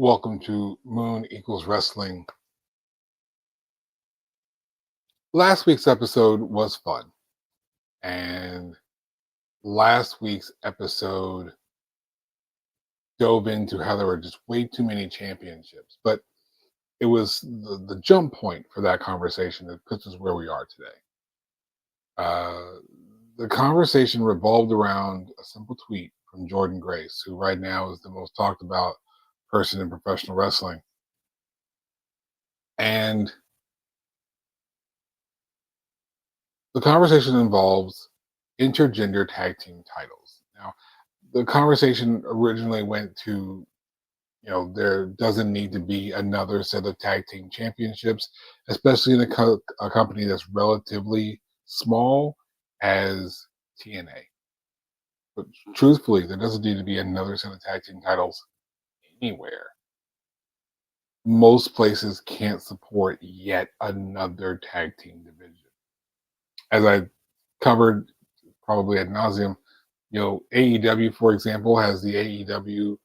Welcome to Moon Equals Wrestling. Last week's episode was fun, and last week's episode dove into how there were just way too many championships. But it was the jump point for that conversation that puts us where we are today. Uh, the conversation revolved around a simple tweet from Jordan Grace, who right now is the most talked about person in professional wrestling. And the conversation involves intergender tag team titles. Now, the conversation originally went to, there doesn't need to be another set of tag team championships, especially in a company that's relatively small as TNA. But truthfully, there doesn't need to be another set of tag team titles anywhere. Most places can't support yet another tag team division. As I covered probably ad nauseum, AEW, for example, has the AEW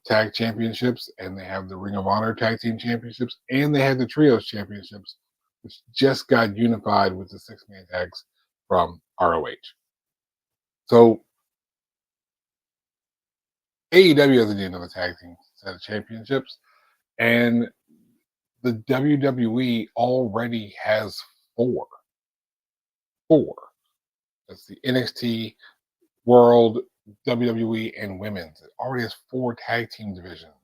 tag championships, and they have the Ring of Honor tag team championships, and they have the trios championships, which just got unified with the six-man tags from ROH. So AEW doesn't need another tag team set of championships, and the WWE already has four. That's the NXT, World, WWE, and Women's. It already has four tag team divisions.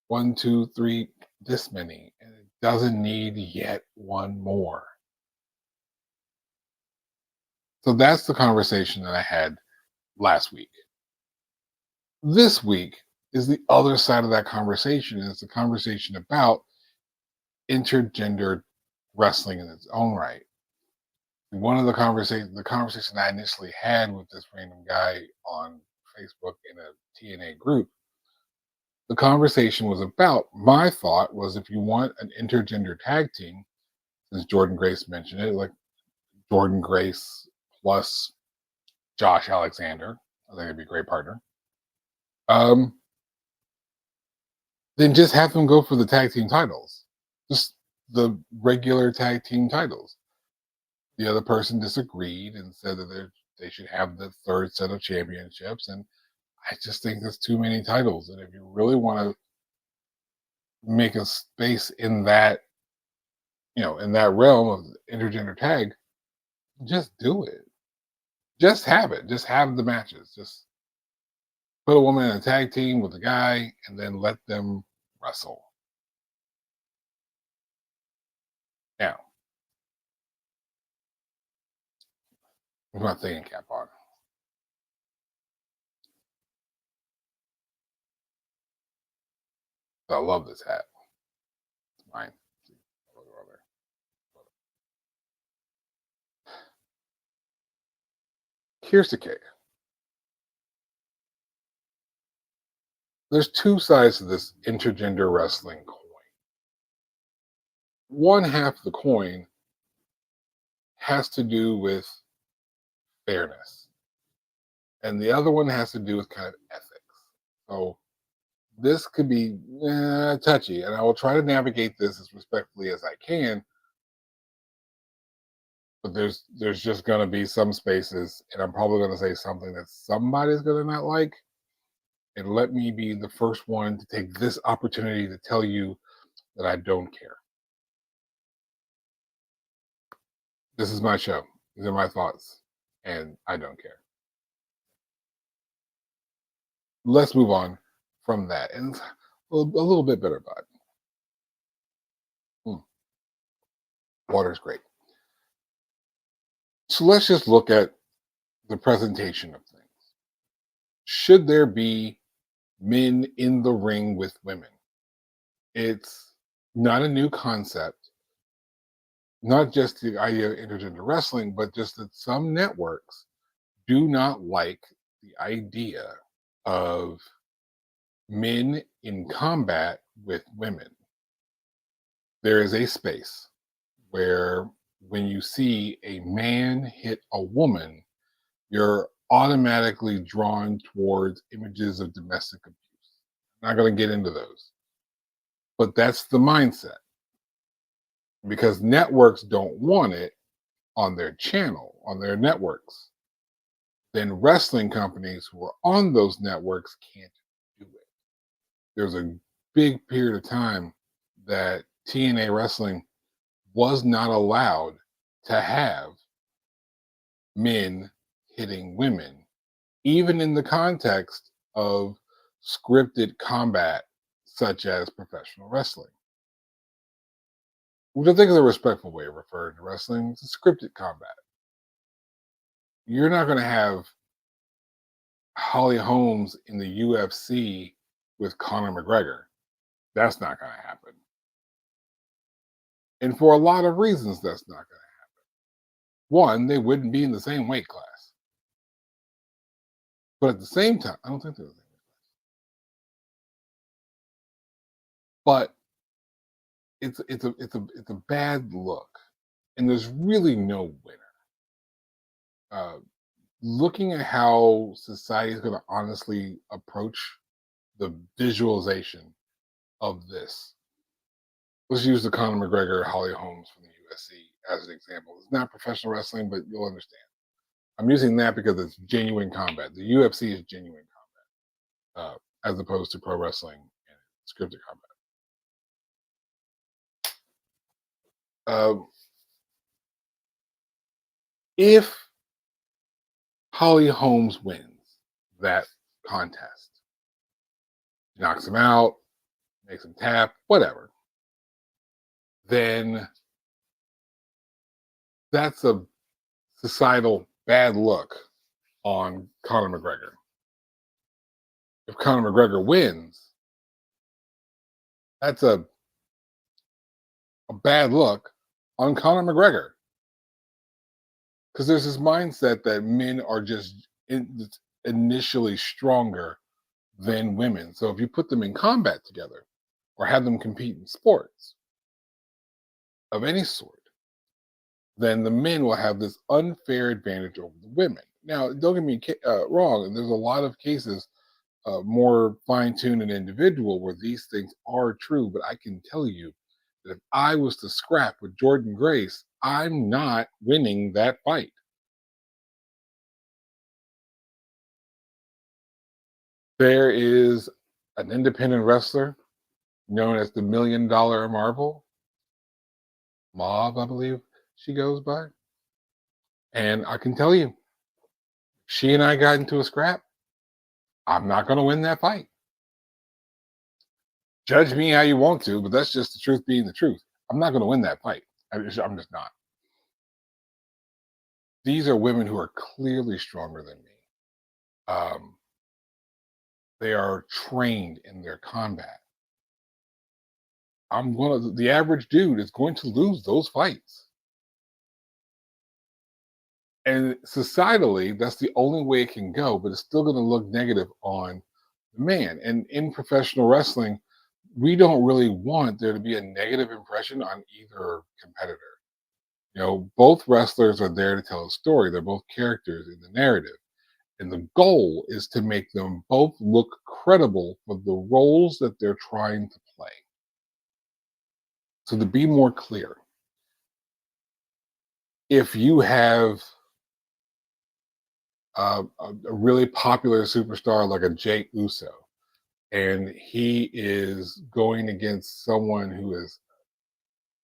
1, 2, 3, this many, and it doesn't need yet one more. So that's the conversation that I had last week. This week is the other side of that conversation, and it's a conversation about intergender wrestling in its own right. One of the conversation I initially had with this random guy on Facebook in a TNA group, the conversation was about, my thought was, if you want an intergender tag team, since Jordan Grace mentioned it, like Jordan Grace plus Josh Alexander, I think it'd be a great partner. Then just have them go for the tag team titles, just the regular tag team titles. The other person disagreed and said that they should have the third set of championships, and I just think there's too many titles. And if you really want to make a space in that, in that realm of intergender tag, just do it. Just have it. Just have the matches. Just put a woman in a tag team with a guy and then let them wrestle. Now, with my thinking cap on. I love this hat. It's mine. Here's the kick. There's two sides to this intergender wrestling coin. One half of the coin has to do with fairness, and the other one has to do with kind of ethics. So this could be touchy, and I will try to navigate this as respectfully as I can. But there's just going to be some spaces, and I'm probably going to say something that somebody's going to not like. And let me be the first one to take this opportunity to tell you that I don't care. This is my show. These are my thoughts, and I don't care. Let's move on from that, and a little bit better about it. Water's great. So let's just look at the presentation of things. Should there be men in the ring with women? It's not a new concept, not just the idea of intergender wrestling, but just that some networks do not like the idea of men in combat with women. There is a space where when you see a man hit a woman, you're automatically drawn towards images of domestic abuse. Not going to get into those. But that's the mindset because networks don't want it on their channel, on their networks. Then wrestling companies who are on those networks can't do it. There's a big period of time that TNA wrestling was not allowed to have men hitting women, even in the context of scripted combat, such as professional wrestling, which I think is a respectful way of referring to wrestling. It's scripted combat. You're not going to have Holly Holmes in the UFC with Conor McGregor. That's not going to happen. And for a lot of reasons, that's not going to happen. One, they wouldn't be in the same weight class. But at the same time, I don't think they're the same weight class. But it's a bad look. And there's really no winner. Uh, Looking at how society is going to honestly approach the visualization of this. Let's use the Conor McGregor, Holly Holmes from the UFC as an example. It's not professional wrestling, but you'll understand. I'm using that because it's genuine combat. The UFC is genuine combat, as opposed to pro wrestling and scripted combat. If Holly Holmes wins that contest, knocks him out, makes him tap, whatever, then that's a societal bad look on Conor McGregor. If Conor McGregor wins, that's a bad look on Conor McGregor. Because there's this mindset that men are just initially stronger than women. So if you put them in combat together or have them compete in sports of any sort, then the men will have this unfair advantage over the women. Now, don't get me wrong, there's a lot of cases, more fine tuned and individual, where these things are true. But I can tell you that if I was to scrap with Jordan Grace, I'm not winning that fight. There is an independent wrestler known as the $1 Million Marvel, Mauve, I believe she goes by. And I can tell you, she and I got into a scrap. I'm not going to win that fight. Judge me how you want to, but that's just the truth being the truth. I'm not going to win that fight. I'm just not. These are women who are clearly stronger than me. Um, they are trained in their combat. The average dude is going to lose those fights. And societally, that's the only way it can go, but it's still going to look negative on the man. And in professional wrestling, we don't really want there to be a negative impression on either competitor. Both wrestlers are there to tell a story. They're both characters in the narrative. And the goal is to make them both look credible for the roles that they're trying to play. So, to be more clear, if you have a really popular superstar like a Jay Uso, and he is going against someone who is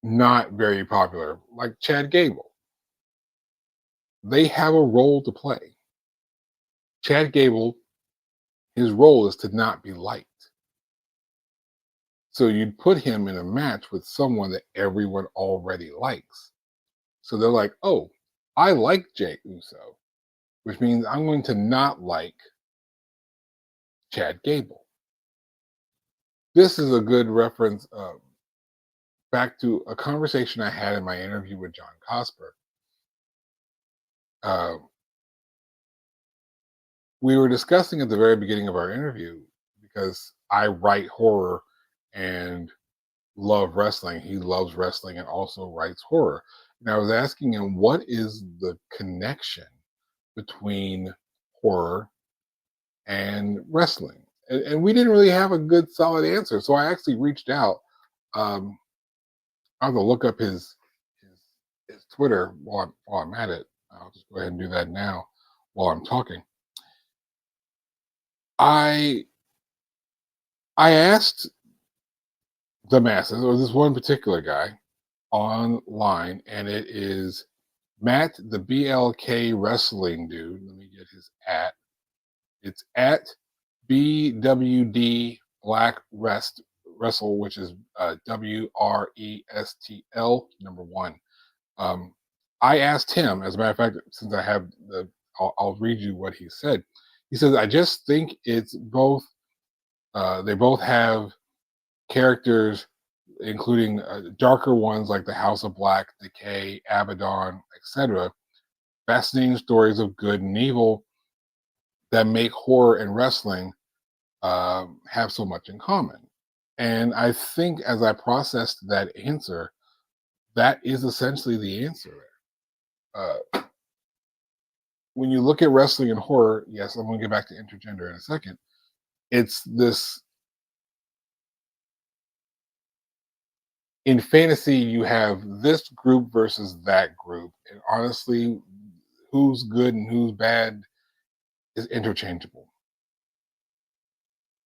not very popular, like Chad Gable, they have a role to play. Chad Gable, his role is to not be liked. So you'd put him in a match with someone that everyone already likes. So they're like, oh, I like Jay Uso, which means I'm going to not like Chad Gable. This is a good reference back to a conversation I had in my interview with John Cosper. Uh, we were discussing at the very beginning of our interview, because I write horror and love wrestling. He loves wrestling and also writes horror. And I was asking him, what is the connection between horror and wrestling? And we didn't really have a good solid answer. So I actually reached out. Um, I'll go look up his Twitter while I'm at it. I'll just go ahead and do that now while I'm talking. I I asked the masses, or this one particular guy online, and it is Matt, the BLK wrestling dude. Let me get his at. It's at BWD Black Wrestle, which is WRESTL number one. Um, I asked him, as a matter of fact, since I have I'll read you what he said. He says, I just think it's both, they both have characters, including darker ones like the House of Black, Decay, Abaddon, etc. Fascinating stories of good and evil that make horror and wrestling have so much in common. And I think as I processed that answer, that is essentially the answer. Uh, when you look at wrestling and horror, yes, I'm going to get back to intergender in a second. It's this, in fantasy, you have this group versus that group. And honestly, who's good and who's bad is interchangeable.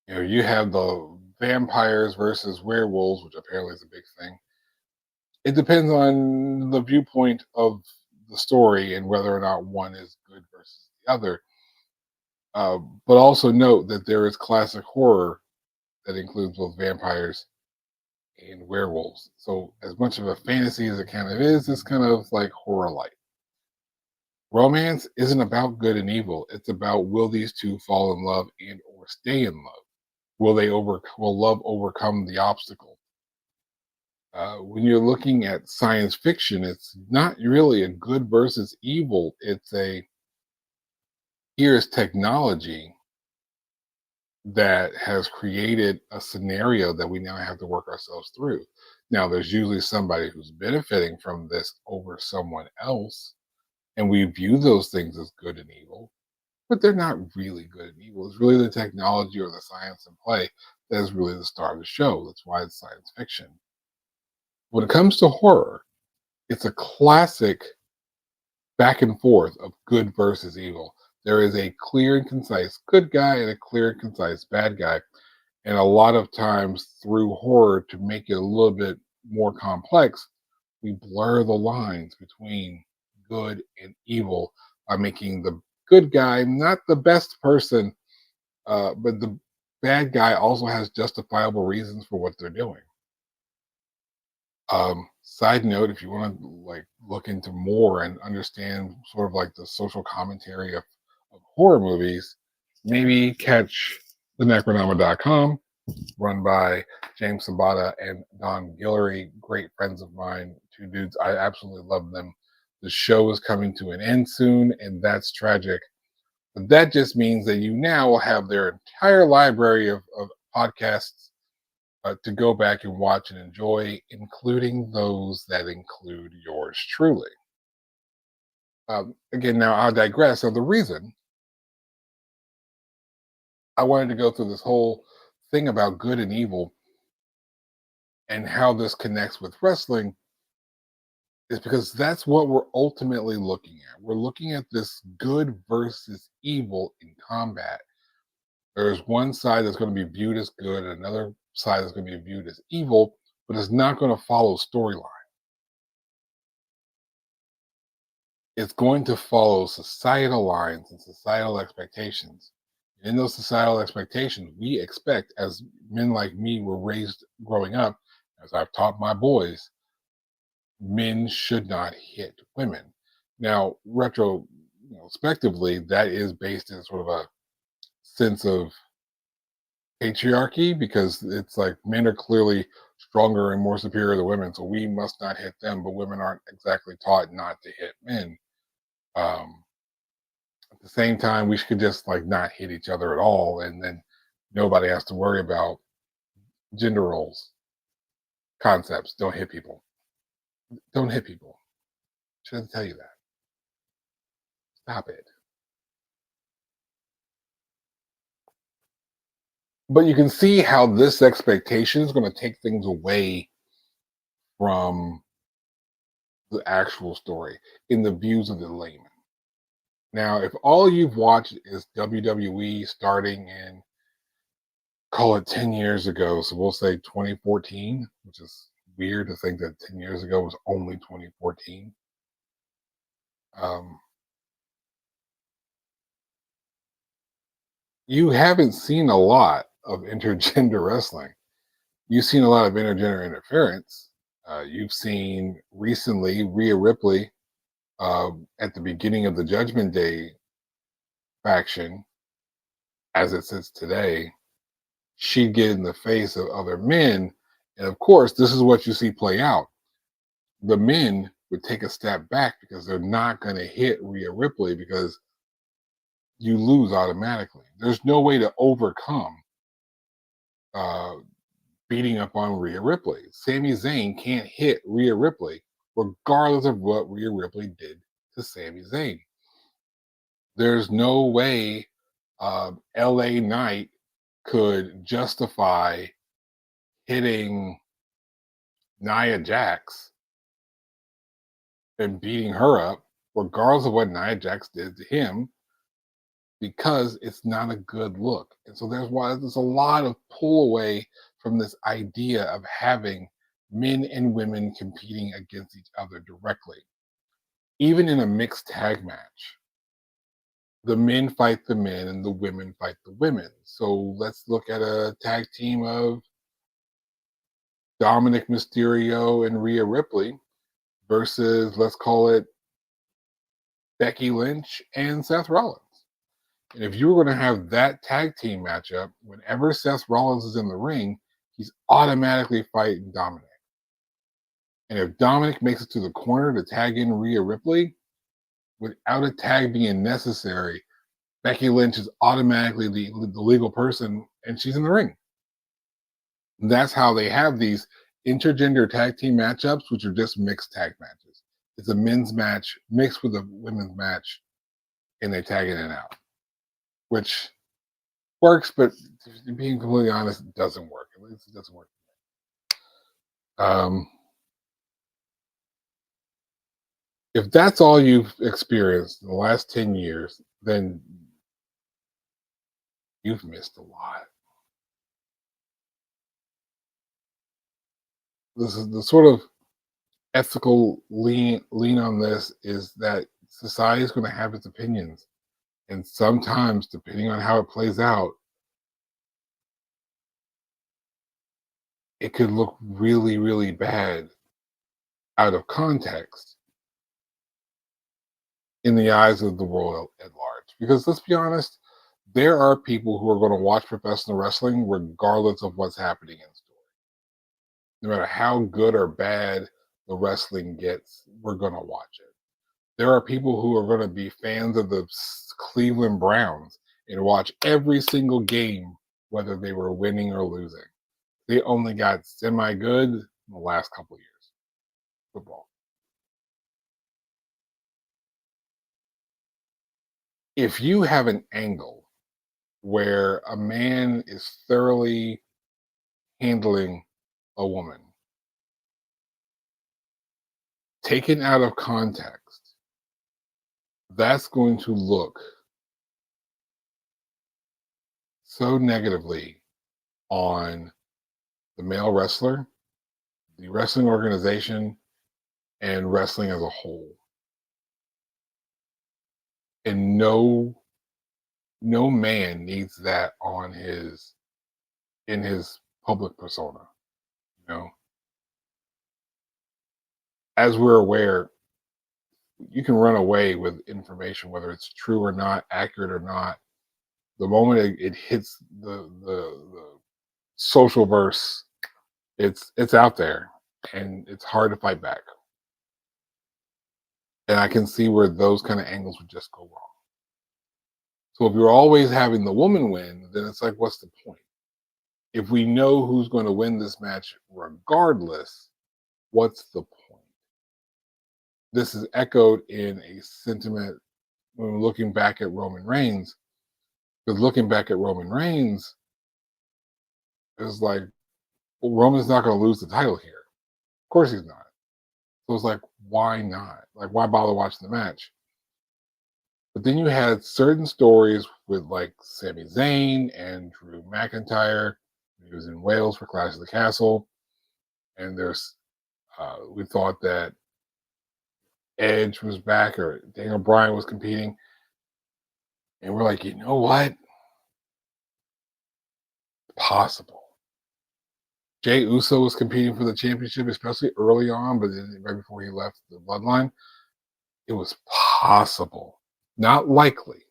You know, you have the vampires versus werewolves, which apparently is a big thing. It depends on the viewpoint of the story and whether or not one is good versus the other. But also note that there is classic horror that includes both vampires and werewolves. So, as much of a fantasy as it kind of is, it's kind of like horror light. Romance isn't about good and evil. It's about, will these two fall in love and or stay in love? Will love overcome the obstacle? When you're looking at science fiction, it's not really a good versus evil. It's a, here's technology that has created a scenario that we now have to work ourselves through. Now, there's usually somebody who's benefiting from this over someone else, and we view those things as good and evil, but they're not really good and evil. It's really the technology or the science in play that is really the star of the show. That's why it's science fiction. When it comes to horror, it's a classic back and forth of good versus evil. There is a clear and concise good guy and a clear and concise bad guy. And a lot of times through horror, to make it a little bit more complex, we blur the lines between good and evil by making the good guy not the best person, but the bad guy also has justifiable reasons for what they're doing. Side note, if you want to like look into more and understand sort of like the social commentary of horror movies, maybe catch the Necronomicon.com, run by James Sabata and Don Guillory, great friends of mine, two dudes. I absolutely love them. The show is coming to an end soon, and that's tragic. But that just means that you now will have their entire library of podcasts to go back and watch and enjoy, including those that include yours truly. Again, now I'll digress. So the reason I wanted to go through this whole thing about good and evil and how this connects with wrestling is because that's what we're ultimately looking at. We're looking at this good versus evil in combat. There's one side that's going to be viewed as good, and another side that's going to be viewed as evil, but it's not going to follow storyline. It's going to follow societal lines and societal expectations. In those societal expectations, we expect, as men like me were raised growing up, as I've taught my boys, men should not hit women. Now, retrospectively, that is based in sort of a sense of patriarchy because it's like men are clearly stronger and more superior to women, so we must not hit them, but women aren't exactly taught not to hit men. Um, at the same time, we should just like not hit each other at all, and then nobody has to worry about gender roles, concepts. Don't hit people. Don't hit people. Shouldn't tell you that. Stop it. But you can see how this expectation is going to take things away from the actual story in the views of the layman. Now, if all you've watched is WWE starting in, call it 10 years ago, so we'll say 2014, which is weird to think that 10 years ago was only 2014. Um, you haven't seen a lot of intergender wrestling. You've seen a lot of intergender interference. You've seen recently Rhea Ripley at the beginning of the Judgment Day faction, as it sits today. She'd get in the face of other men. And of course, this is what you see play out. The men would take a step back because they're not going to hit Rhea Ripley because you lose automatically. There's no way to overcome uh, beating up on Rhea Ripley. Sami Zayn can't hit Rhea Ripley regardless of what Rhea Ripley did to Sami Zayn. There's no way LA Knight could justify hitting Nia Jax and beating her up, regardless of what Nia Jax did to him, because it's not a good look. And so there's a lot of pull away from this idea of having men and women competing against each other directly. Even in a mixed tag match, the men fight the men and the women fight the women. So let's look at a tag team of Dominic Mysterio and Rhea Ripley versus, let's call it, Becky Lynch and Seth Rollins. And if you were going to have that tag team matchup, whenever Seth Rollins is in the ring, he's automatically fighting Dominic. And if Dominic makes it to the corner to tag in Rhea Ripley, without a tag being necessary, Becky Lynch is automatically the legal person and she's in the ring. And that's how they have these intergender tag team matchups, which are just mixed tag matches. It's a men's match mixed with a women's match, and they tag in and out, which works, but being completely honest, it doesn't work. At least it doesn't work. Um, if that's all you've experienced in the last 10 years, then you've missed a lot. This is the sort of ethical lean on this is that society is going to have its opinions. And sometimes, depending on how it plays out, it could look really, really bad out of context in the eyes of the world at large. Because let's be honest, there are people who are going to watch professional wrestling regardless of what's happening in story. No matter how good or bad the wrestling gets, we're going to watch it. There are people who are going to be fans of the Cleveland Browns and watch every single game, whether they were winning or losing. They only got semi good in the last couple of years. Football. If you have an angle where a man is thoroughly handling a woman, taken out of context, that's going to look so negatively on the male wrestler, the wrestling organization, and wrestling as a whole. And no man needs that on his in his public persona. You know, as we're aware, you can run away with information, whether it's true or not, accurate or not. The moment it hits the social verse, it's out there, and it's hard to fight back. And I can see where those kind of angles would just go wrong. So if you're always having the woman win, then it's like, what's the point? If we know who's going to win this match regardless, what's the point? This is echoed in a sentiment when we're looking back at Roman Reigns. Because looking back at Roman Reigns, It was like, well, Roman's not going to lose the title here. Of course he's not. So it's like, why not? Like, why bother watching the match? But then you had certain stories with like Sami Zayn and Drew McIntyre. He was in Wales for Clash of the Castle, and we thought that Edge was back or Daniel Bryan was competing, and we're like, you know what? Possible. Jay Uso was competing for the championship, especially early on, but then right before he left the Bloodline, it was possible, not likely,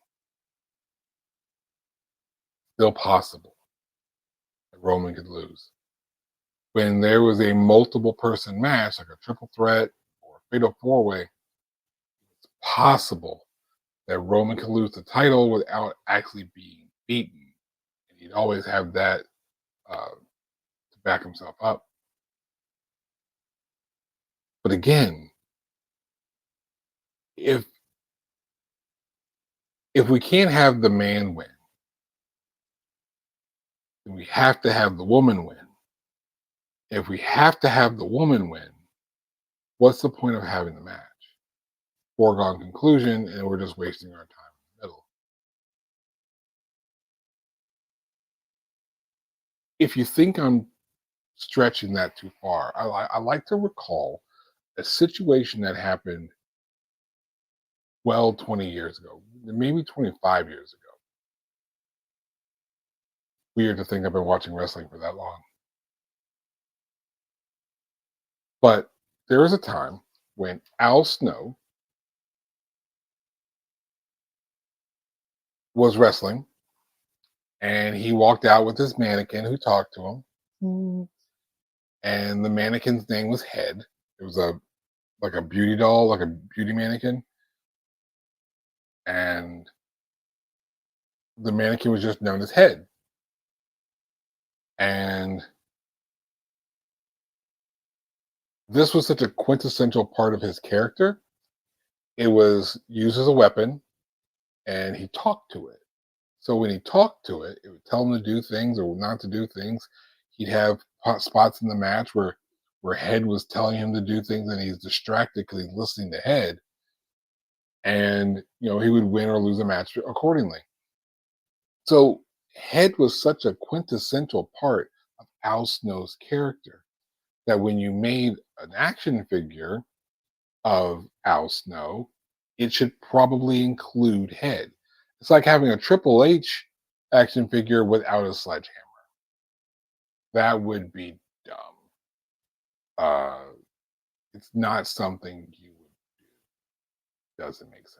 still possible that Roman could lose. When there was a multiple person match, like a triple threat or a fatal four way, it's possible that Roman could lose the title without actually being beaten. And he'd always have that to back himself up. But again, if we can't have the man win, then we have to have the woman win. If we have to have the woman win, what's the point of having the match? Foregone conclusion, and we're just wasting our time in the middle. If you think I'm stretching that too far, I like to recall a situation that happened 20 years ago, maybe 25 years ago. Weird to think I've been watching wrestling for that long. But there was a time when Al Snow was wrestling and he walked out with this mannequin who talked to him. And the mannequin's name was Head. It was like a beauty doll, like a beauty mannequin. And the mannequin was just known as Head. And this was such a quintessential part of his character. It was used as a weapon, and he talked to it. So when he talked to it, it would tell him to do things or not to do things. He'd have spots in the match where Head was telling him to do things, and he's distracted because he's listening to Head. And he would win or lose a match accordingly. So Head was such a quintessential part of Al Snow's character that when you made an action figure of Al Snow, it should probably include Head. It's like having a Triple H action figure without a sledgehammer. That would be dumb. Uh, it's not something you would do. Doesn't make sense.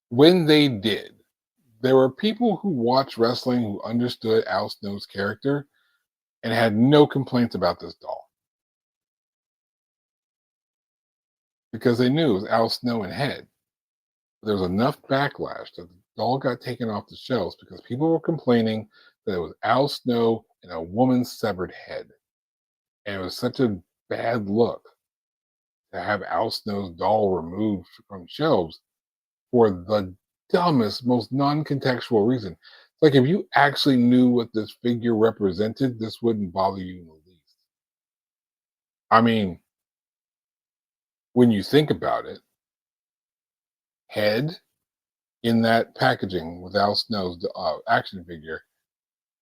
When they did, there were people who watched wrestling who understood Al Snow's character and had no complaints about this doll because they knew it was Al Snow and Head. There was enough backlash that the doll got taken off the shelves because people were complaining that it was Al Snow and a woman's severed head. And it was such a bad look to have Al Snow's doll removed from shelves for the dumbest, most non contextual reason. It's like if you actually knew what this figure represented, this wouldn't bother you in the least. I mean, when you think about it, Head in that packaging with Al Snow's action figure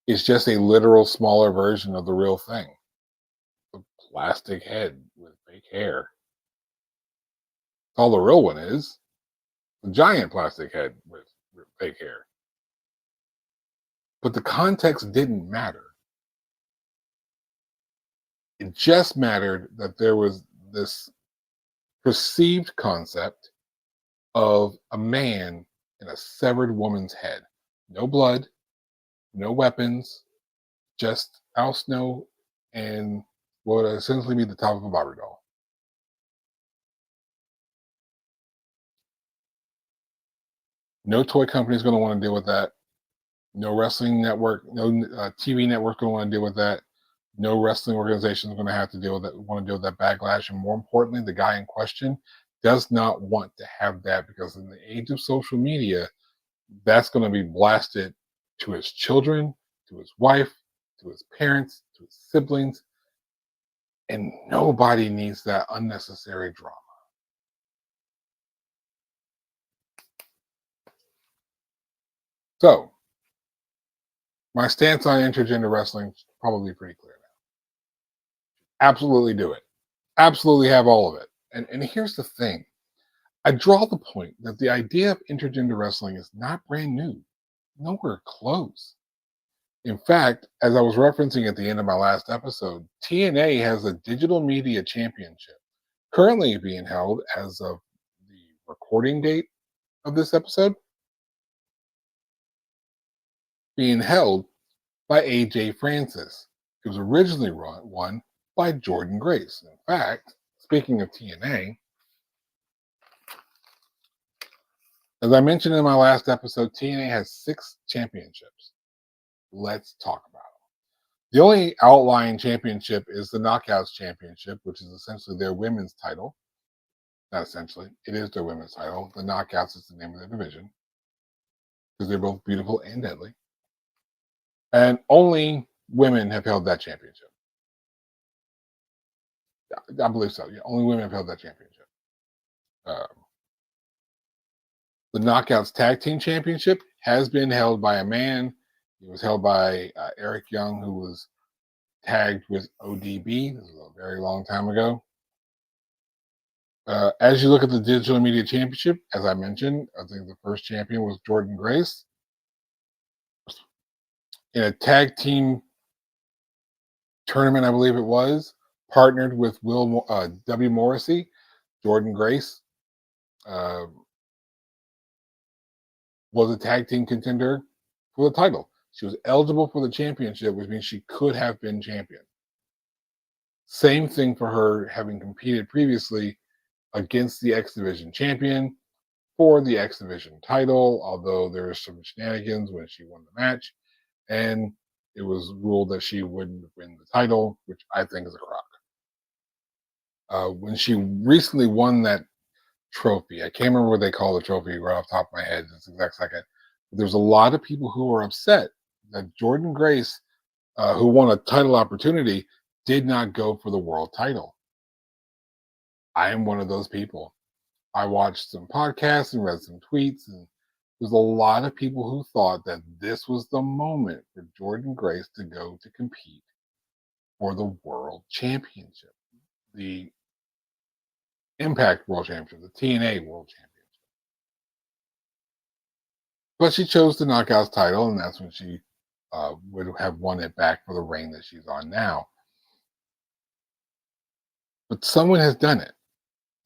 is just a literal smaller version of the real thing. A plastic head with fake hair. All the real one is a giant plastic head with fake hair. But the context didn't matter. It just mattered that there was this perceived concept of a man in a severed woman's head. No blood, no weapons, just Al Snow and what would essentially be the top of a Barbie doll. No toy company is going to want to deal with that. No wrestling network, no TV network going to want to deal with that. No wrestling organization is going to have to deal with that. Want to deal with that backlash, and more importantly, the guy in question does not want to have that because in the age of social media, that's going to be blasted to his children, to his wife, to his parents, to his siblings, and nobody needs that unnecessary drama. So, my stance on intergender wrestling is probably pretty clear now. Absolutely do it. Absolutely have all of it. And here's the thing. I draw the point that the idea of intergender wrestling is not brand new, nowhere close. In fact, as I was referencing at the end of my last episode, TNA has a digital media championship currently being held as of the recording date of this episode, being held by AJ Francis. It was originally won by Jordan Grace. In fact, speaking of TNA, as I mentioned in my last episode, TNA has 6 championships. Let's talk about it. The only outlying championship is the Knockouts Championship, which is essentially their women's title. Not essentially, it is their women's title. The Knockouts is the name of the division because they're both beautiful and deadly. And only women have held that championship. I believe so. Yeah, only women have held that championship. Um, the Knockouts Tag Team Championship has been held by a man. It was held by Eric Young, who was tagged with ODB. This was a very long time ago. As you look at the Digital Media Championship, as I mentioned, I think the first champion was Jordan Grace. In a tag team tournament, I believe it was, partnered with W. Morrissey, Jordan Grace uh, was a tag team contender for the title. She was eligible for the championship, which means she could have been champion. Same thing for her having competed previously against the X Division champion for the X Division title, although there was some shenanigans when she won the match, and it was ruled that she wouldn't win the title, which I think is a crock. When she recently won that trophy, I can't remember what they call the trophy right off the top of my head this exact second. But there's a lot of people who are upset that Jordan Grace, who won a title opportunity, did not go for the world title. I am one of those people. I watched some podcasts and read some tweets, and there's a lot of people who thought that this was the moment for Jordan Grace to go to compete for the world championship, the Impact World Championship, the TNA World Championship. But she chose the Knockouts title, and that's when she would have won it back for the reign that she's on now. But someone has done it.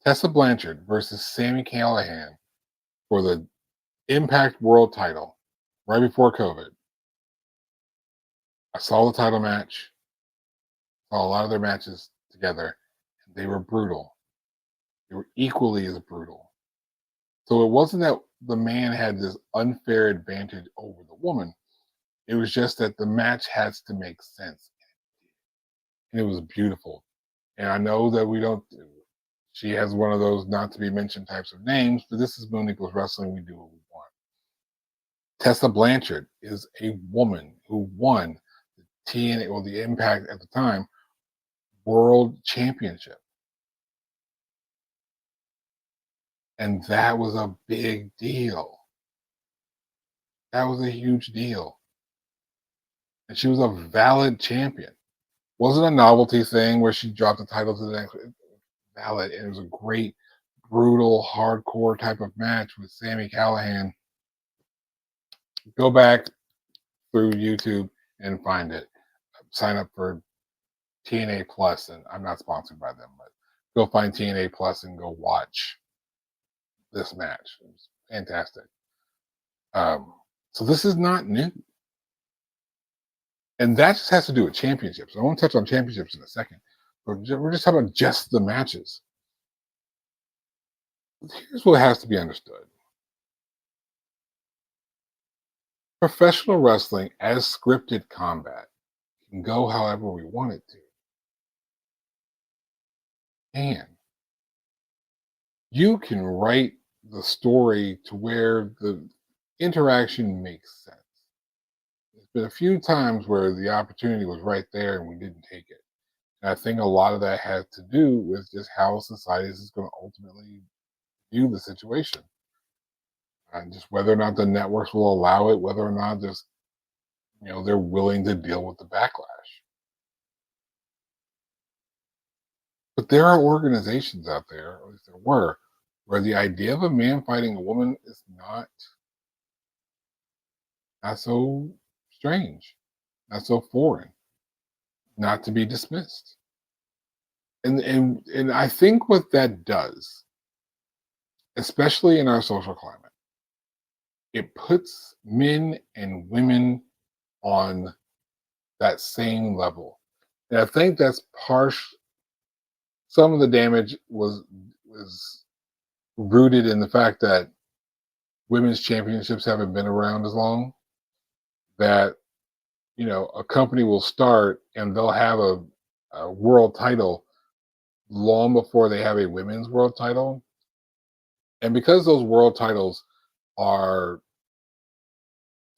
Tessa Blanchard versus Sami Callihan for the Impact World title right before COVID. I saw the title match, saw a lot of their matches together, and they were brutal. They were equally as brutal. So it wasn't that the man had this unfair advantage over the woman. It was just that the match has to make sense. And it was beautiful. And I know that we don't, she has one of those not to be mentioned types of names, but this is Moon Equals Wrestling. We do what we want. Tessa Blanchard is a woman who won the TNA, or the Impact at the time, World Championship. And that was a big deal. That was a huge deal. And she was a valid champion. Wasn't a novelty thing where she dropped the title to the next. Valid. It was a great, brutal, hardcore type of match with Sami Callihan. Go back through YouTube and find it. Sign up for TNA Plus, and I'm not sponsored by them, but go find TNA Plus and go watch this match. It was fantastic. So this is not new. And that just has to do with championships. I want to touch on championships in a second. We're just talking about just the matches. Here's what has to be understood. Professional wrestling as scripted combat can go however we want it to. And you can write the story to where the interaction makes sense. been a few times where the opportunity was right there and we didn't take it. And I think a lot of that has to do with just how society is going to ultimately view the situation, and just whether or not the networks will allow it, whether or not just they're willing to deal with the backlash. But there are organizations out there, or at least there were, where the idea of a man fighting a woman is not so strange, not so foreign, not to be dismissed. And I think what that does, especially in our social climate, it puts men and women on that same level. And I think that's some of the damage was rooted in the fact that women's championships haven't been around as long, that a company will start and they'll have a world title long before they have a women's world title. And because those world titles are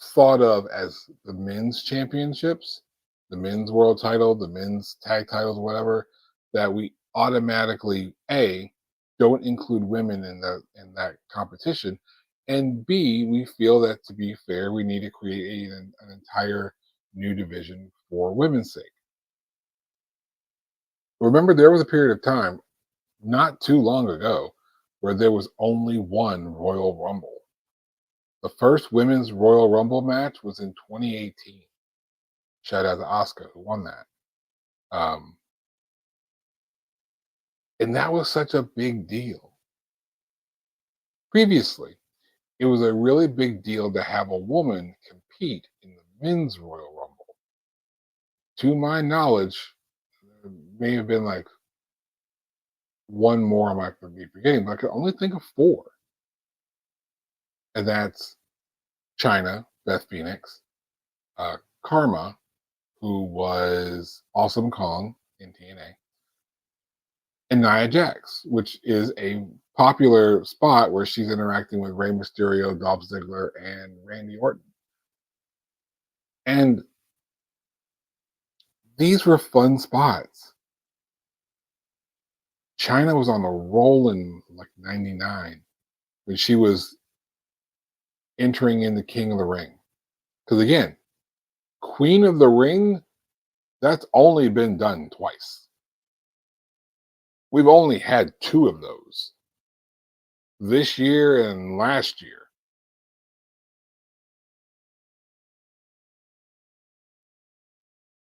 thought of as the men's championships, the men's world title, the men's tag titles, whatever, that we automatically don't include women in that competition, and B, we feel that to be fair, we need to create an entire new division for women's sake. Remember, there was a period of time not too long ago where there was only one Royal Rumble. The first women's Royal Rumble match was in 2018. Shout out to Asuka who won that. Um, and that was such a big deal. Previously, it was a really big deal to have a woman compete in the men's Royal Rumble. To my knowledge, there may have been like one more I might be forgetting, but I could only think of four. And that's China, Beth Phoenix, Karma, who was Awesome Kong in TNA, and Nia Jax, which is a popular spot where she's interacting with Rey Mysterio, Dolph Ziggler, and Randy Orton. And these were fun spots. China was on a roll in like 99 when she was entering in the King of the Ring. Because again, Queen of the Ring, that's only been done twice. We've only had two of those, this year and last year.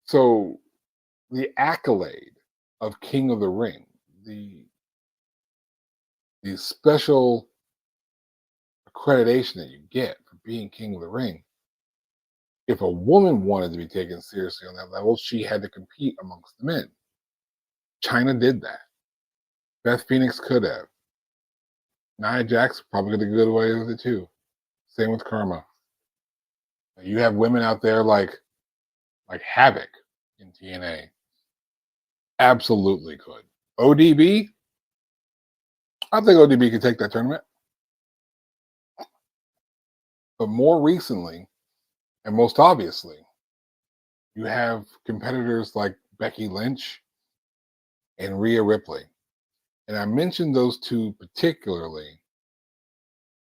So the accolade of King of the Ring, the the special accreditation that you get for being King of the Ring, if a woman wanted to be taken seriously on that level, she had to compete amongst the men. China did that. Beth Phoenix could have. Nia Jax probably could have good away with it too. Same with Karma. You have women out there like Havoc in TNA. Absolutely could. ODB, I think ODB could take that tournament. But more recently, and most obviously, you have competitors like Becky Lynch and Rhea Ripley. And I mentioned those two particularly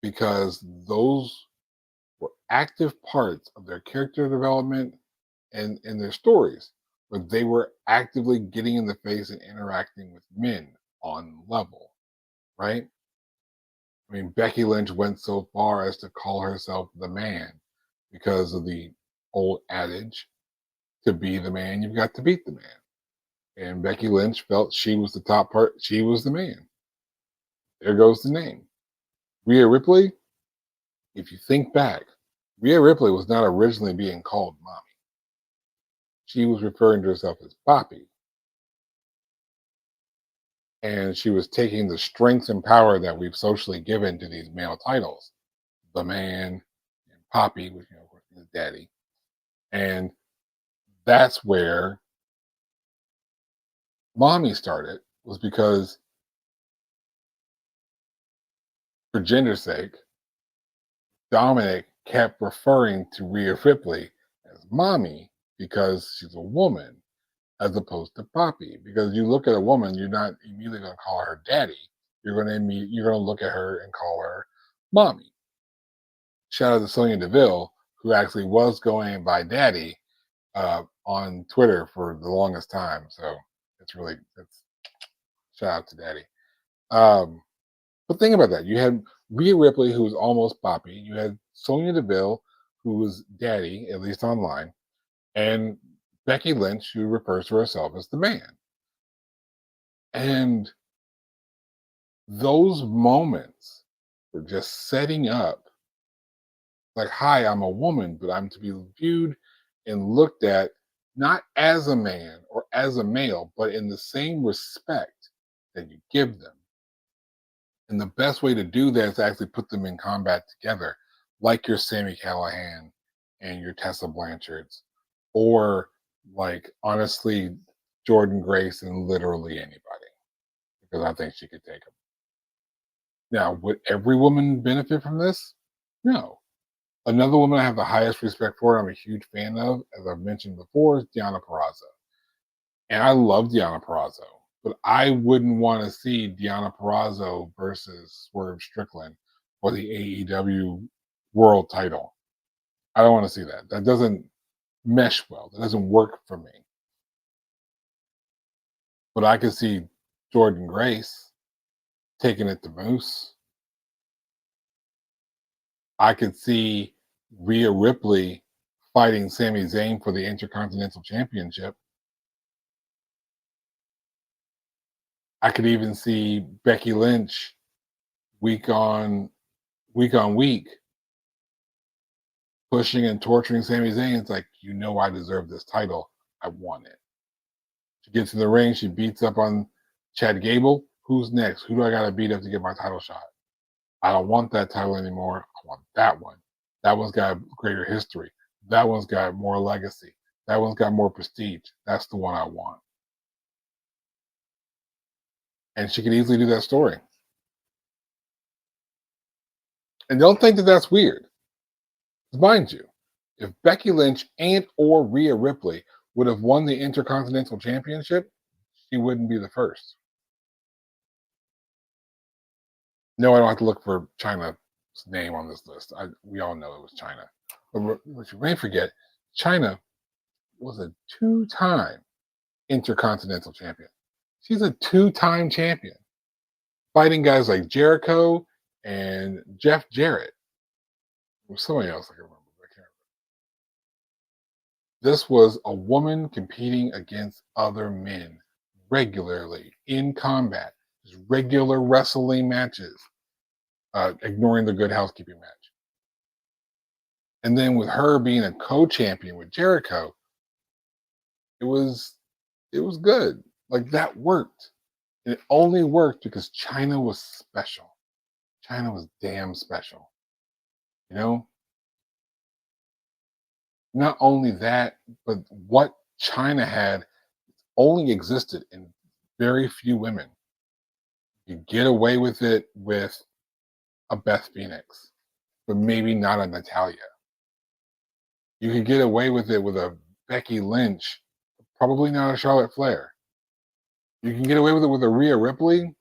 because those were active parts of their character development and their stories, where they were actively getting in the face and interacting with men on level, right? I mean, Becky Lynch went so far as to call herself the man because of the old adage, to be the man, you've got to beat the man. And Becky Lynch felt she was the top part, she was the man. There goes the name. Rhea Ripley, if you think back, Rhea Ripley was not originally being called mommy. She was referring to herself as Poppy. And she was taking the strength and power that we've socially given to these male titles, the man and Poppy, which of course is daddy. And that's where mommy started, was because for gender's sake, Dominic kept referring to Rhea Ripley as mommy because she's a woman, as opposed to Poppy. Because you look at a woman, you're not immediately going to call her daddy. You're going to look at her and call her mommy. Shout out to Sonya Deville, who actually was going by daddy on Twitter for the longest time. So it's shout out to daddy. Um, but think about that. You had Rhea Ripley, who was almost Poppy. You had Sonya Deville, who was daddy, at least online, and Becky Lynch, who refers to herself as the man. And those moments were just setting up like, hi, I'm a woman, but I'm to be viewed and looked at not as a man or as a male, but in the same respect that you give them. And the best way to do that is to actually put them in combat together, like your Sammy Callahan and your Tessa Blanchards, or like honestly, Jordan Grace and literally anybody, because I think she could take them. Now, would every woman benefit from this? No. Another woman I have the highest respect for, I'm a huge fan of, as I've mentioned before, is Deonna Purrazzo. And I love Deonna Purrazzo, but I wouldn't want to see Deonna Purrazzo versus Swerve Strickland for the AEW world title. I don't want to see that. That doesn't mesh well. That doesn't work for me. But I could see Jordan Grace taking it to Moose. I could see Rhea Ripley fighting Sami Zayn for the Intercontinental Championship. I could even see Becky Lynch week on week pushing and torturing Sami Zayn. It's like, I deserve this title. I want it. She gets in the ring. She beats up on Chad Gable. Who's next? Who do I got to beat up to get my title shot? I don't want that title anymore. I want that one. That one's got greater history. That one's got more legacy. That one's got more prestige. That's the one I want. And she can easily do that story. And don't think that that's weird. Mind you, if Becky Lynch and or Rhea Ripley would have won the Intercontinental Championship, she wouldn't be the first. No, I don't have to look for Chyna's name on this list. We all know it was Chyna. But what you may forget, Chyna was a two-time Intercontinental Champion. She's a two-time champion, fighting guys like Jericho and Jeff Jarrett. Or somebody else I can remember. I can't remember. This was a woman competing against other men regularly in combat, just regular wrestling matches, ignoring the Good Housekeeping match. And then with her being a co-champion with Jericho, it was good. Like that worked. And it only worked because Chyna was special. Chyna was damn special. You know? Not only that, but what Chyna had only existed in very few women. You get away with it with a Beth Phoenix, but maybe not a Natalia. You could get away with it with a Becky Lynch, probably not a Charlotte Flair. You can get away with it with a Rhea Ripley,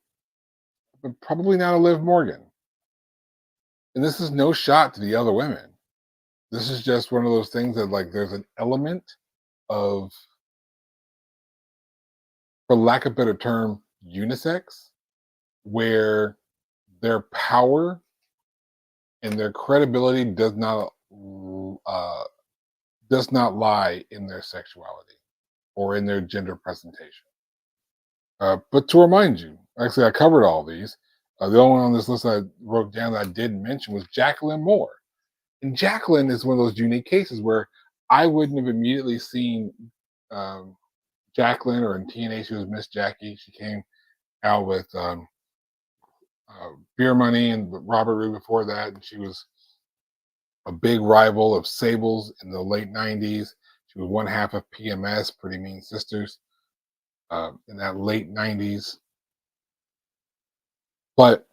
but probably not a Liv Morgan. And this is no shot to the other women. This is just one of those things that, like, there's an element of, for lack of a better term, unisex, where their power and their credibility does not lie in their sexuality or in their gender presentation. But to remind you, actually, I covered all these. The only one on this list I wrote down that I didn't mention was Jacqueline Moore. And Jacqueline is one of those unique cases where I wouldn't have immediately seen um, Jacqueline, or in TNA, she was Miss Jackie. She came out with Beer Money and Robert Roode before that. And she was a big rival of Sable's in the late 90s. She was one half of PMS, Pretty Mean Sisters, in that late 90s. But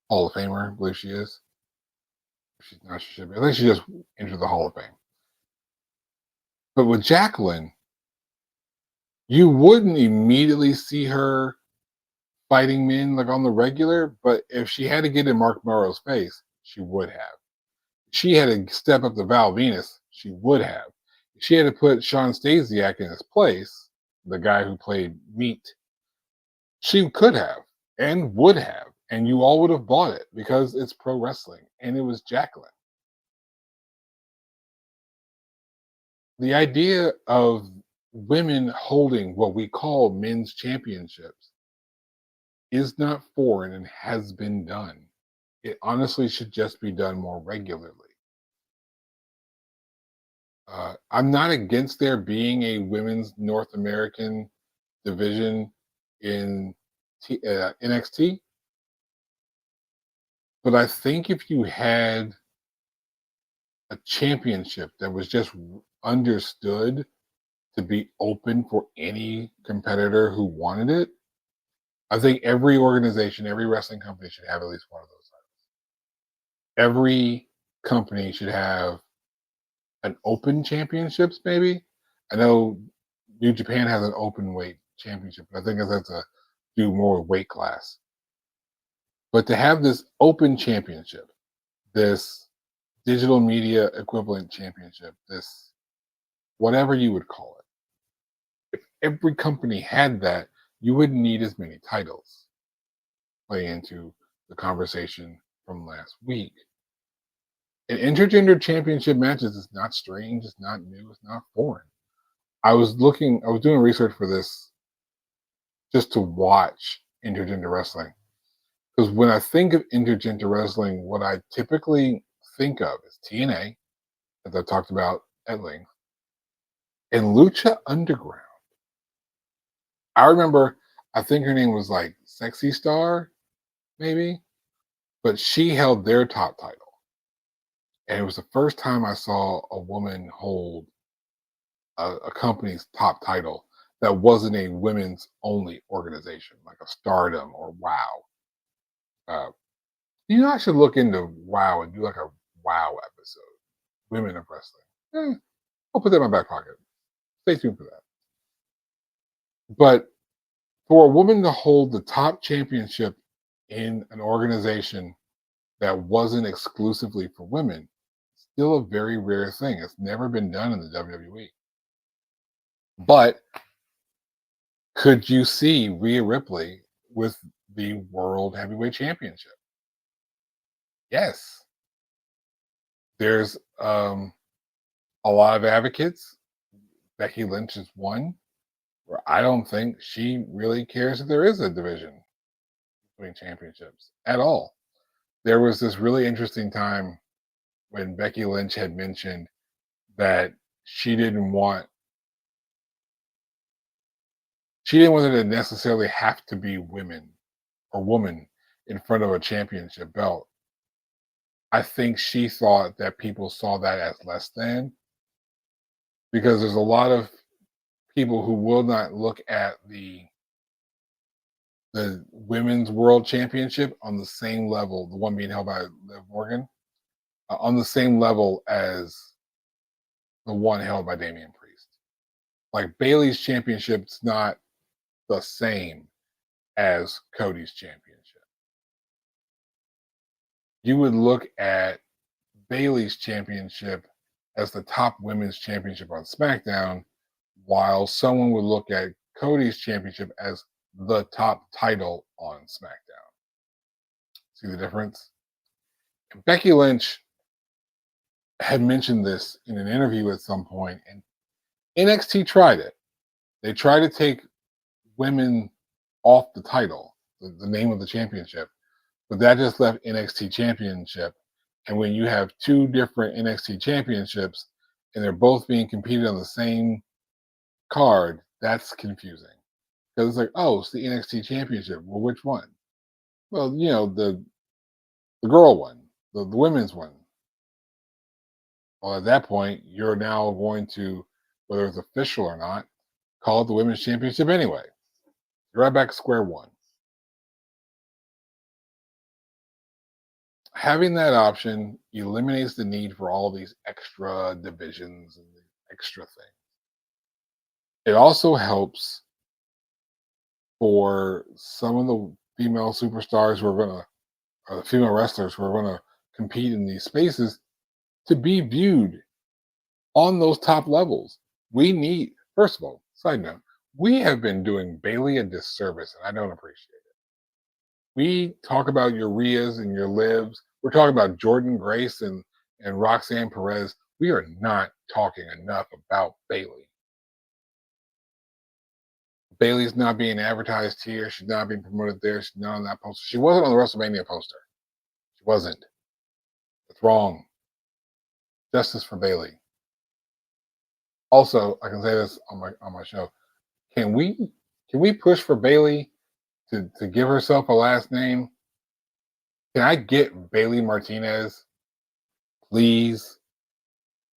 Hall of Famer, I believe she is. She's not, she should be. I think she just entered the Hall of Fame. But with Jacqueline, you wouldn't immediately see her fighting men like on the regular, but if she had to get in Mark Morrow's face, she would have. She had to step up to Val Venus, she would have. If she had to put Sean Stasiak in his place, the guy who played Meat, she could have and would have. And you all would have bought it because it's pro wrestling and it was Jacqueline. The idea of women holding what we call men's championships is not foreign and has been done. It honestly should just be done more regularly. I'm not against there being a women's North American division in NXT, but I think if you had a championship that was just understood to be open for any competitor who wanted it, I think every organization, every wrestling company should have at least one of those. Every company should have an open championships, maybe. I know New Japan has an open weight championship, but I think it has to do more with weight class. But to have this open championship, this digital media equivalent championship, this whatever you would call it, if every company had that, you wouldn't need as many titles. Play into the conversation from last week. And intergender championship matches is not strange, it's not new, it's not foreign. I was doing research for this just to watch intergender wrestling. Because when I think of intergender wrestling, what I typically think of is TNA, as I talked about at length, and Lucha Underground. I remember, I think her name was like Sexy Star, maybe, but she held their top title. And it was the first time I saw a woman hold a company's top title that wasn't a women's only organization, like a Stardom or Wow. Uh, I should look into Wow and do like a Wow episode, Women of Wrestling. I'll put that in my back pocket. Stay tuned for that. But for a woman to hold the top championship in an organization that wasn't exclusively for women, still a very rare thing. It's never been done in the WWE. But could you see Rhea Ripley with the World Heavyweight Championship? Yes. There's a lot of advocates. Becky Lynch is one, where I don't think she really cares if there is a division between championships at all. There was this really interesting time when Becky Lynch had mentioned that she didn't want she didn't want it to necessarily have to be women or woman in front of a championship belt. I think she thought that people saw that as less than because there's a lot of people who will not look at the women's world championship on the same level, the one being held by Liv Morgan, on the same level as the one held by Damian Priest. Like Bailey's championship's not the same as Cody's championship. You would look at Bailey's championship as the top women's championship on SmackDown, while someone would look at Cody's championship as the top title on SmackDown. See the difference? Becky Lynch had mentioned this in an interview at some point, and NXT tried it. They tried to take women off the title, the name of the championship, but that just left NXT championship. And when you have two different NXT championships and they're both being competed on the same card, that's confusing. Because it's like, oh, it's the NXT championship. Well, which one? Well, the girl one, the women's one. Well, at that point, you're now going to, whether it's official or not, call it the women's championship anyway. You're right back to square one. Having that option eliminates the need for all these extra divisions and extra things. It also helps for some of the female superstars who are going to, or the female wrestlers who are going to compete in these spaces to be viewed on those top levels. We need, first of all, side note, we have been doing Bailey a disservice, and I don't appreciate it. We talk about your Rias and your Livs. We're talking about Jordan Grace and Roxanne Perez. We are not talking enough about Bailey. Bailey's not being advertised here. She's not being promoted there. She's not on that poster. She wasn't on the WrestleMania poster. She wasn't. It's wrong. Justice for Bailey. Also, I can say this on my show. Can we push for Bailey to give herself a last name? Can I get Bailey Martinez, please?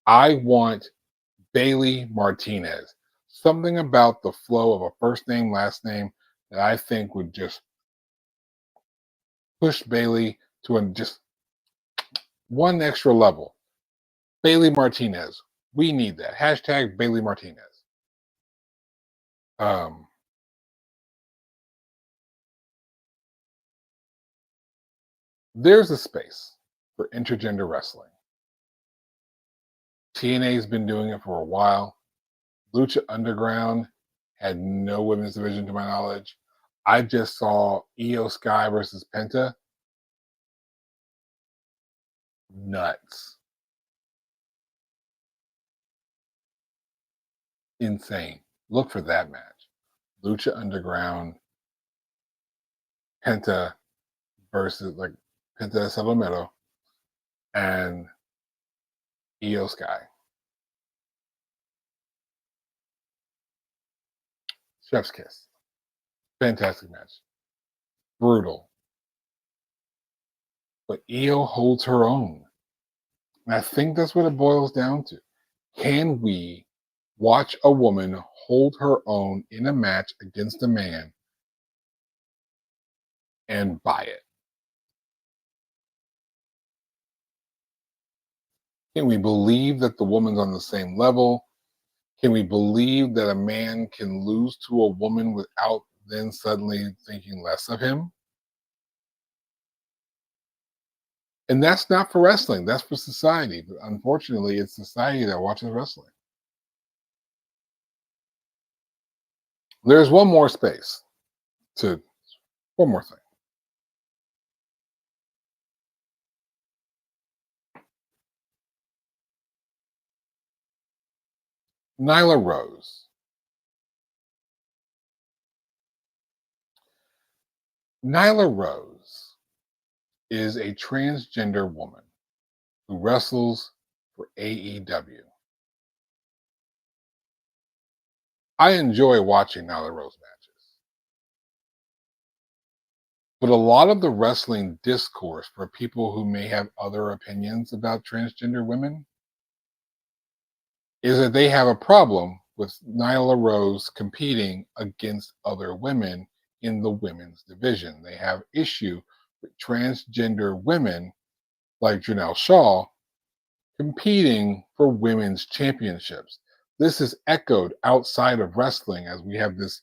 I want Bailey Martinez. Something about the flow of a first name, last name that I think would just push Bailey to just one extra level. Bailey Martinez. We need that. Hashtag Bailey Martinez. Um, there's a space for intergender wrestling. TNA's been doing it for a while. Lucha Underground had no women's division to my knowledge. I just saw Io Sky versus Penta. Nuts. Insane. Look for that match. Lucha Underground, Penta versus like Penta Salomero and Io Sky. Chef's kiss. Fantastic match. Brutal. But Io holds her own. And I think that's what it boils down to. Can we watch a woman hold her own in a match against a man and buy it? Can we believe that the woman's on the same level? Can we believe that a man can lose to a woman without then suddenly thinking less of him? And that's not for wrestling, that's for society. But unfortunately, it's society that watches wrestling. There's one more space to one more thing. Nyla Rose. Nyla Rose is a transgender woman who wrestles for AEW. I enjoy watching Nyla Rose matches. But a lot of the wrestling discourse for people who may have other opinions about transgender women is that they have a problem with Nyla Rose competing against other women in the women's division. They have issue with transgender women like Janelle Shaw competing for women's championships. This is echoed outside of wrestling as we have this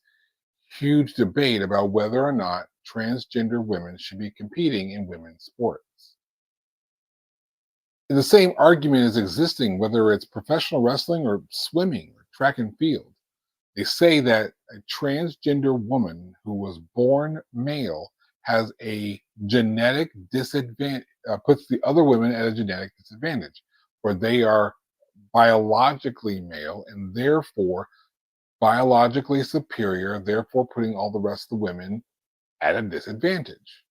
huge debate about whether or not transgender women should be competing in women's sports. The same argument is existing whether it's professional wrestling or swimming or track and field. They say that a transgender woman who was born male has a genetic disadvantage, puts the other women at a genetic disadvantage, where they are biologically male and therefore biologically superior, therefore putting all the rest of the women at a disadvantage.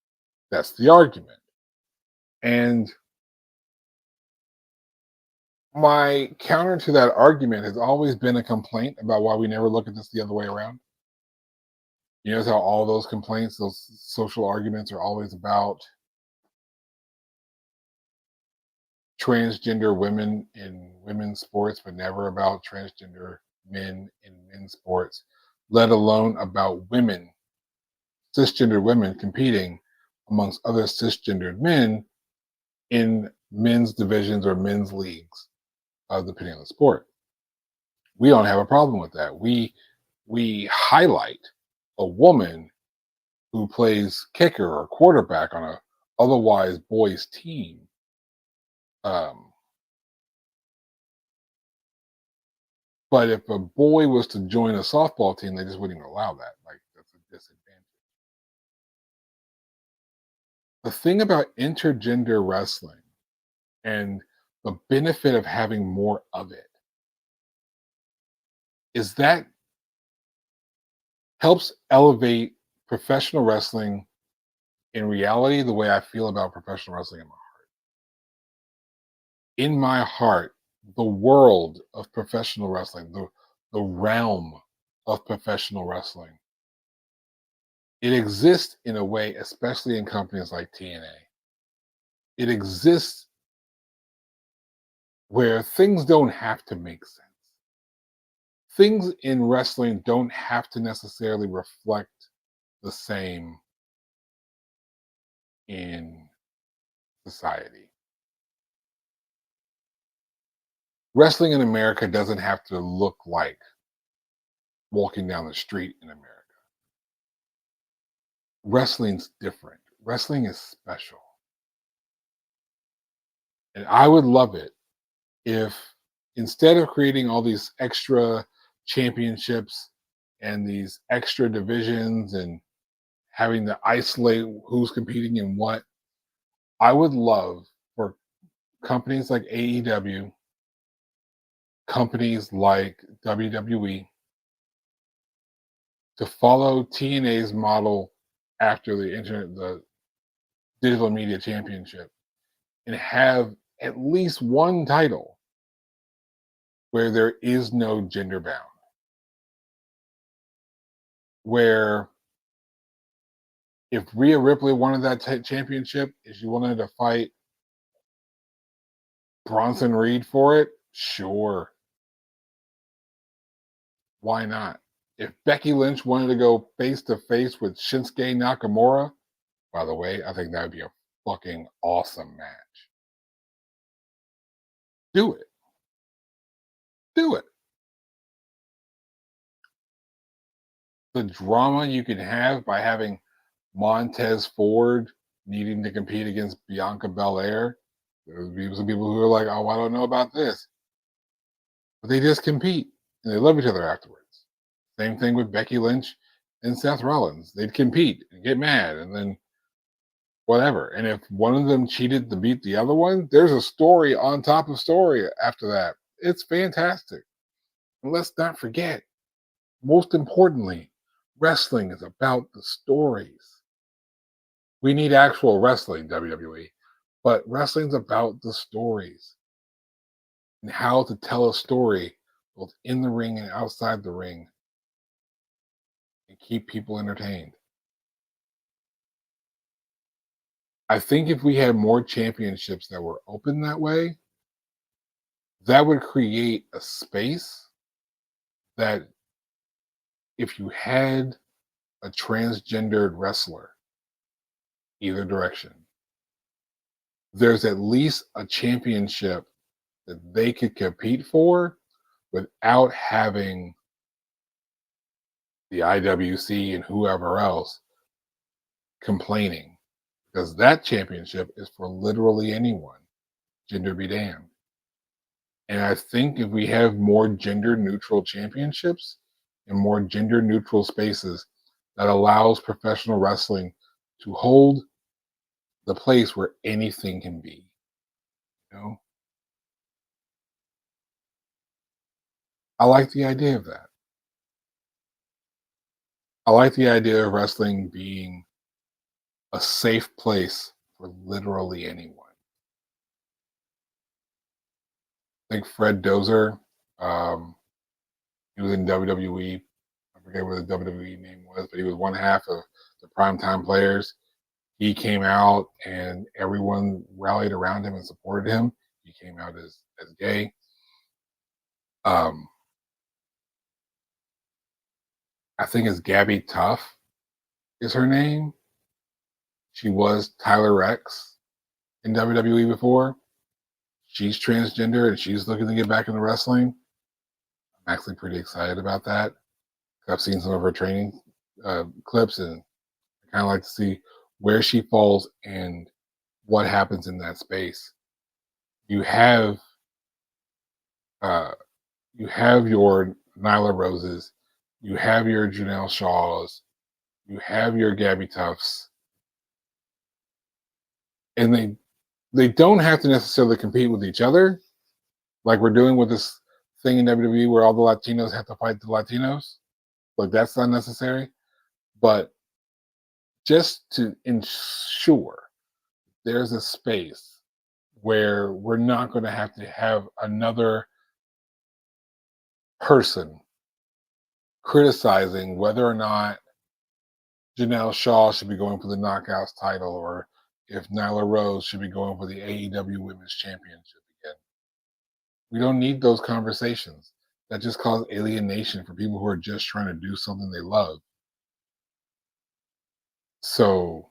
That's the argument. And my counter to that argument has always been a complaint about why we never look at this the other way around. You notice how all those complaints, those social arguments are always about transgender women in women's sports, but never about transgender men in men's sports, let alone about women, cisgender women competing amongst other cisgendered men in men's divisions or men's leagues, depending on the sport. We don't have a problem with that. We highlight a woman who plays kicker or quarterback on a otherwise boys team. Um, but if a boy was to join a softball team, they just wouldn't even allow that. Like that's a disadvantage. The thing about intergender wrestling and the benefit of having more of it is that helps elevate professional wrestling in reality the way I feel about professional wrestling in my heart, the world of professional wrestling, the realm of professional wrestling, it exists in a way, especially in companies like TNA. It exists where things don't have to make sense. Things in wrestling don't have to necessarily reflect the same in society. Wrestling in America doesn't have to look like walking down the street in America. Wrestling's different. Wrestling is special. And I would love it if instead of creating all these extra championships and these extra divisions and having to isolate who's competing in what, I would love for companies like AEW, companies like WWE to follow TNA's model after the digital media championship and have at least one title where there is no gender bound, where if Rhea Ripley wanted that championship, if she wanted to fight Bronson Reed for it, sure. Why not? If Becky Lynch wanted to go face to face with Shinsuke Nakamura, by the way, I think that would be a fucking awesome match. Do it. Do it. The drama you can have by having Montez Ford needing to compete against Bianca Belair. There's some people who are like, oh, I don't know about this. But they just compete and they love each other afterwards. Same thing with Becky Lynch and Seth Rollins. They'd compete and get mad and then whatever. And if one of them cheated to beat the other one, there's a story on top of story after that. It's fantastic. And let's not forget, most importantly, wrestling is about the stories. We need actual wrestling, WWE, but wrestling's about the stories and how to tell a story both in the ring and outside the ring and keep people entertained. I think if we had more championships that were open that way, that would create a space that if you had a transgendered wrestler, either direction, there's at least a championship that they could compete for without having the IWC and whoever else complaining. Because that championship is for literally anyone, gender be damned. And I think if we have more gender neutral championships and more gender neutral spaces, that allows professional wrestling to hold the place where anything can be. You know, I like the idea of that. I like the idea of wrestling being a safe place for literally anyone. I think Fred Dozer, um, he was in WWE. I forget what the WWE name was, but he was one half of the Primetime Players. He came out and everyone rallied around him and supported him. He came out as gay. Um, I think it's Gabby Tough is her name. She was Tyler Rex in WWE before. She's transgender and she's looking to get back into wrestling. I'm actually pretty excited about that. I've seen some of her training clips, and I kind of like to see where she falls and what happens in that space. You have uh, you have your Nyla Roses, you have your Janelle Shaws, you have your Gabby Tufts, and they don't have to necessarily compete with each other, like we're doing with this thing in WWE where all the Latinos have to fight the Latinos. Like that's not necessary, but just to ensure there's a space where we're not going to have another person criticizing whether or not Janelle Shaw should be going for the Knockouts title or if Nyla Rose should be going for the AEW Women's Championship again. We don't need those conversations. That just cause alienation for people who are just trying to do something they love. So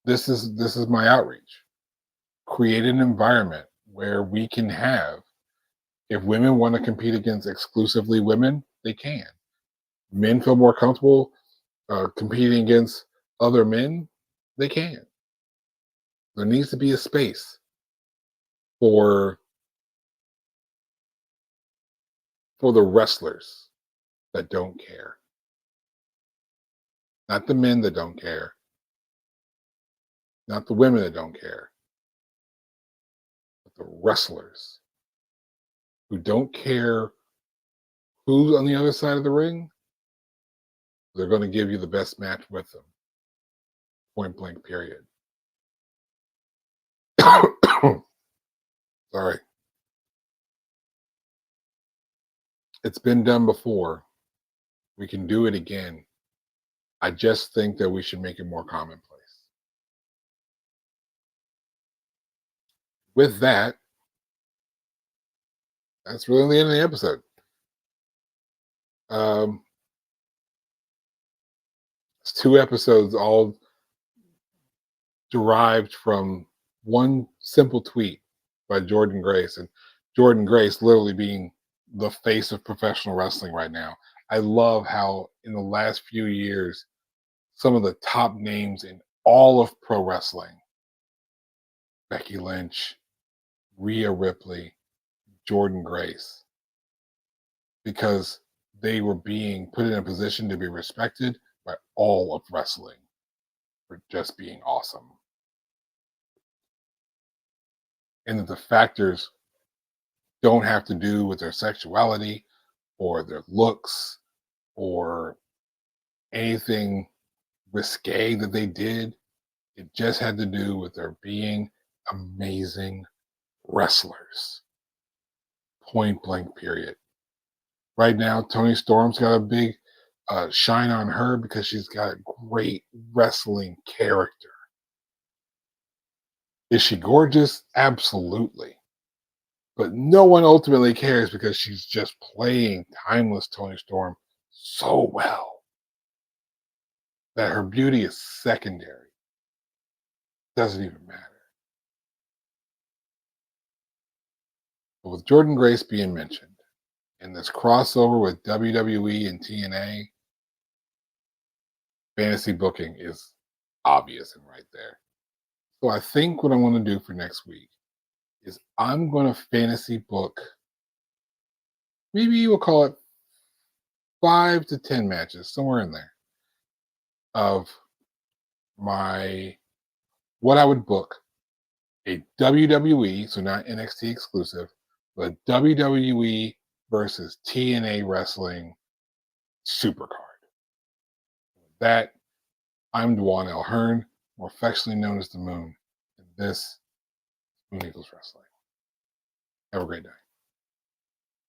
this is my outreach. Create an environment where we can have, if women want to compete against exclusively women, they can. Men feel more comfortable competing against other men, they can. There needs to be a space for the wrestlers that don't care, not the men that don't care, not the women that don't care, but the wrestlers who don't care who's on the other side of the ring. They're going to give you the best match with them. Point blank. Period. Sorry. It's been done before. We can do it again. I just think that we should make it more commonplace. With that, that's really the end of the episode. It's 2 episodes all derived from one simple tweet by Jordan Grace. And Jordan Grace literally being the face of professional wrestling right now. I love how in the last few years, some of the top names in all of pro wrestling, Becky Lynch, Rhea Ripley, Jordan Grace, because they were being put in a position to be respected by all of wrestling for just being awesome. And that the factors don't have to do with their sexuality or their looks or anything risque that they did. It just had to do with their being amazing wrestlers. Point blank, period. Right now, Toni Storm's got a big shine on her because she's got a great wrestling character. Is she gorgeous? Absolutely. But no one ultimately cares because she's just playing timeless Toni Storm so well that her beauty is secondary. Doesn't even matter. But with Jordan Grace being mentioned in this crossover with WWE and TNA, fantasy booking is obvious and right there. So I think what I want to do for next week is I'm going to fantasy book, maybe we'll call it 5 to 10 matches, somewhere in there, of what I would book a WWE, so not NXT exclusive, but WWE versus TNA wrestling supercard. That, I'm Dwan L. Hearn, more affectionately known as the Moon, and this is Moon Eagles Wrestling. Have a great day.